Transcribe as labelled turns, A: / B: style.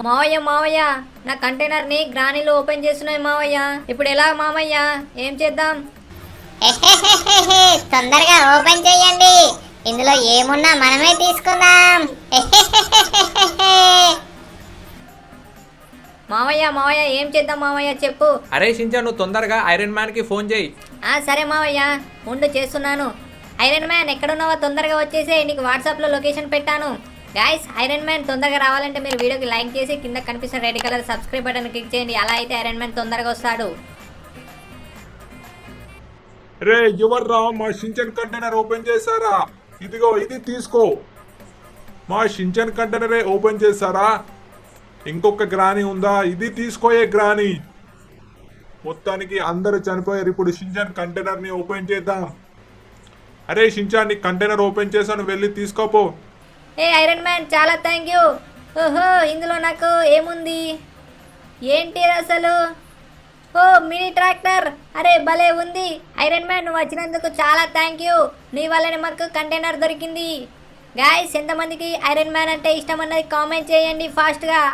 A: మావయ్య మావయ్య నా కంటైనర్ ని గ్రానీలు ఓపెన్ చేస్తున్నాయి మావయ్య. ఇప్పుడు ఎలా మామయ్య? ఏం చేద్దాం?
B: తొందరగా ఓపెన్ చేయండి. ఇందులో ఏమున్నా మనమే తీసుకుందాం.
A: మావయ్య మావయ్య ఏం చేద్దాం మావయ్య చెప్పు.
C: అరే షించా, నువ్వు తొందరగా ఐరన్ మ్యాన్ కి ఫోన్ చేయి.
A: సరే మావయ్య ఉండు చేస్తున్నాను. ఐరన్ మ్యాన్ ఎక్కడున్నావో తొందరగా వచ్చేసి నీకు వాట్సాప్ లో లొకేషన్ పెట్టాను. గైస్ ఐరన్ మ్యాన్ తొందరగా రావాలంటే మీరు వీడియోకి లైక్ చేసి కింద కనిపిస్తున్న red colour subscribe button click చేయండి. అలా అయితే ఐరన్ మ్యాన్ తొందరగా వస్తాడు.
D: రే ఎవర్రా మా షించన్ కంటైనర్ ఓపెన్ చేశారా? ఇదిగో ఇది తీసుకో. మా షించన్ కంటైనరే ఓపెన్ చేశారా? ఇంకొక గ్రాని ఉందా? ఇది తీసుకోయే గ్రాని. మొత్తానికి అందరూ చనిపోయారు. ఇప్పుడు షించన్ కంటైనర్ ని ఓపెన్ చేద్దాం. అరే షించాన్, నీ కంటైనర్ ఓపెన్ చేశాను, వెళ్ళి తీసుకోపో.
A: ఐరన్ మ్యాన్ చాలా థ్యాంక్ యూ. ఓహో ఇందులో నాకు ఏముంది? ఏంటి అసలు? ఓ మినీ ట్రాక్టర్. అరే భలే ఉంది. ఐరన్ మ్యాన్ నువ్వు వచ్చినందుకు చాలా థ్యాంక్ యూ. నీ వల్లనే మాకు కంటైనర్ దొరికింది. గాయస్ ఎంతమందికి ఐరన్ మ్యాన్ అంటే ఇష్టం అన్నది కామెంట్ చేయండి ఫాస్ట్గా.